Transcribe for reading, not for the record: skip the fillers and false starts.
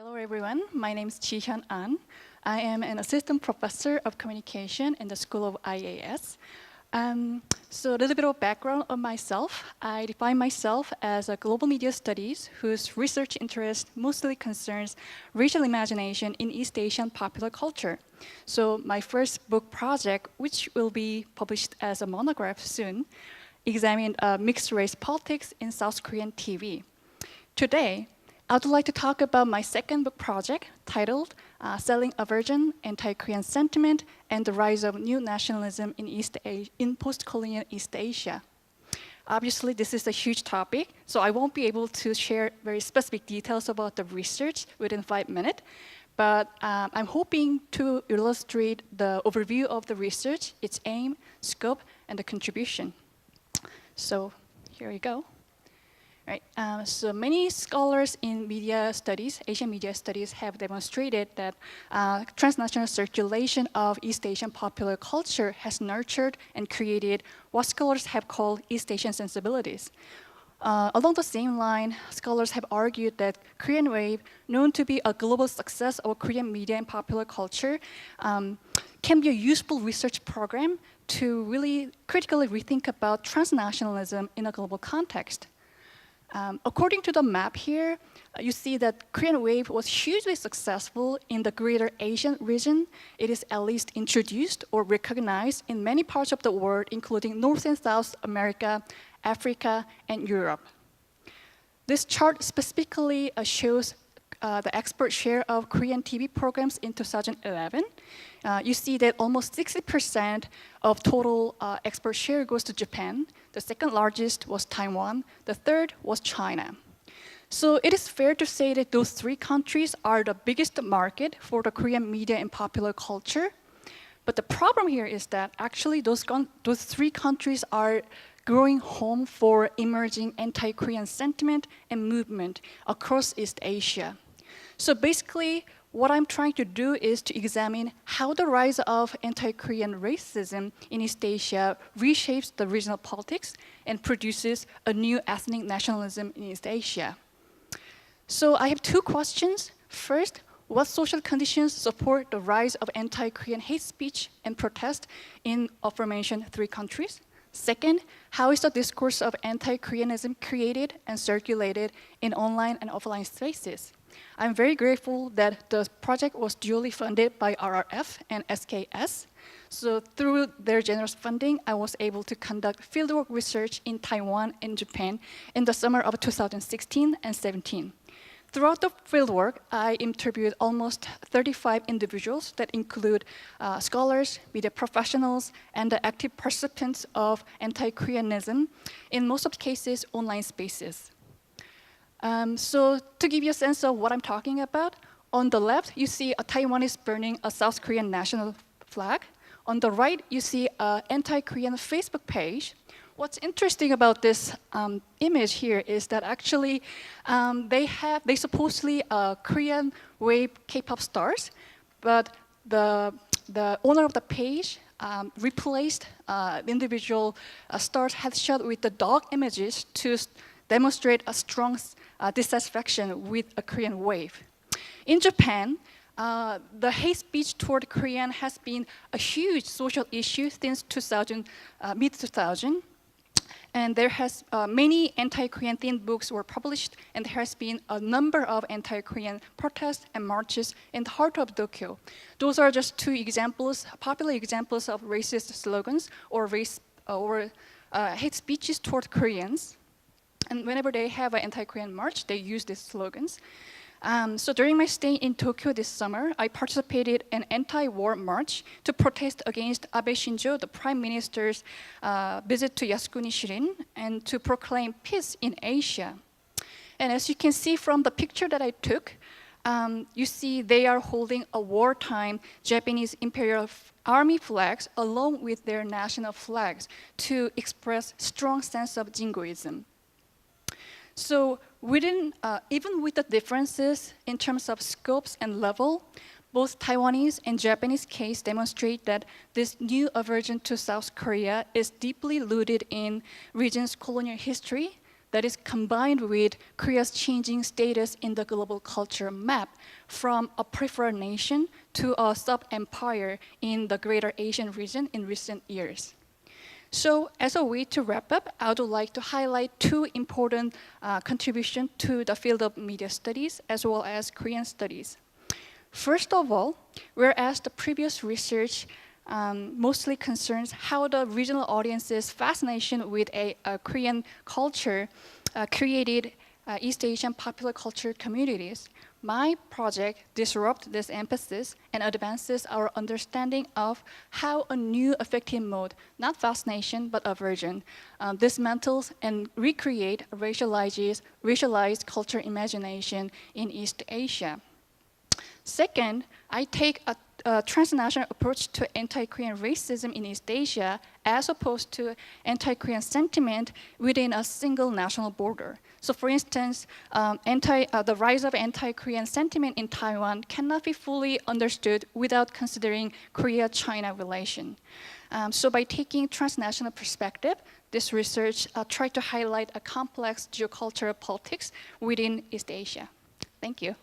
Hello everyone, my name is Ji-Hyun. I am an assistant professor of communication in the School of IAS. So a little bit of background on myself. I define myself as a global media studies whose research interest mostly concerns racial imagination in East Asian popular culture. So my first book project, which will be published as a monograph soon, examined mixed race politics in South Korean TV. Today, I'd like to talk about my second book project titled Selling Aversion, Anti-Korean Sentiment, and the Rise of New Nationalism in Post-Colonial East Asia. Obviously, this is a huge topic, so I won't be able to share very specific details about the research within 5 minutes, but I'm hoping to illustrate the overview of the research, its aim, scope, and the contribution. So here we go. Right. So many scholars in media studies, Asian media studies, have demonstrated that transnational circulation of East Asian popular culture has nurtured and created what scholars have called East Asian sensibilities. Along the same line, scholars have argued that Korean Wave, known to be a global success of Korean media and popular culture, can be a useful research program to really critically rethink about transnationalism in a global context. According to the map here, you see that Korean Wave was hugely successful in the greater Asian region. It is at least introduced or recognized in many parts of the world, including North and South America, Africa, and Europe. This chart specifically shows the export share of Korean TV programs in 2011. You see that almost 60% of total export share goes to Japan. The second largest was Taiwan. The third was China. So it is fair to say that those three countries are the biggest market for the Korean media and popular culture. But the problem here is that actually those three countries are growing home for emerging anti-Korean sentiment and movement across East Asia. So basically, what I'm trying to do is to examine how the rise of anti-Korean racism in East Asia reshapes the regional politics and produces a new ethnic nationalism in East Asia. So I have two questions. First, what social conditions support the rise of anti-Korean hate speech and protest in aforementioned three countries? Second, how is the discourse of anti-Koreanism created and circulated in online and offline spaces? I'm very grateful that the project was duly funded by RRF and SKS. So through their generous funding, I was able to conduct fieldwork research in Taiwan and Japan in the summer of 2016 and 17. Throughout the fieldwork, I interviewed almost 35 individuals that include scholars, media professionals, and the active participants of anti-Koreanism, in most of the cases, online spaces. So to give you a sense of what I'm talking about, on the left, you see a Taiwanese burning a South Korean national flag. On the right, you see an anti-Korean Facebook page. What's interesting about this image here is that actually they supposedly Korean Wave K-pop stars, but the owner of the page replaced the individual stars headshot with the dog images to demonstrate a strong dissatisfaction with a Korean Wave. In Japan, the hate speech toward Korean has been a huge social issue since mid-2000. And there has many anti-Korean themed books were published, and there has been a number of anti-Korean protests and marches in the heart of Tokyo. Those are just two examples, popular examples of racist slogans or hate speeches toward Koreans. And whenever they have an anti-Korean march, they use these slogans. So during my stay in Tokyo this summer, I participated in an anti-war march to protest against Abe Shinzo, the Prime Minister's visit to Yasukuni Shirin, and to proclaim peace in Asia. And as you can see from the picture that I took, you see they are holding a wartime Japanese Imperial Army flags along with their national flags to express strong sense of jingoism. So even with the differences in terms of scopes and level, both Taiwanese and Japanese case demonstrate that this new aversion to South Korea is deeply rooted in region's colonial history, that is combined with Korea's changing status in the global culture map from a preferred nation to a sub-empire in the greater Asian region in recent years. So as a way to wrap up, I would like to highlight two important contributions to the field of media studies as well as Korean studies. First of all, whereas the previous research mostly concerns how the regional audience's fascination with a Korean culture created East Asian popular culture communities, my project disrupts this emphasis and advances our understanding of how a new affective mode, not fascination but aversion, dismantles and recreate racialized culture imagination in East Asia. Second, I take a transnational approach to anti-Korean racism in East Asia as opposed to anti-Korean sentiment within a single national border. So for instance, the rise of anti-Korean sentiment in Taiwan cannot be fully understood without considering Korea-China relation. So by taking transnational perspective, this research tried to highlight a complex geocultural politics within East Asia. Thank you.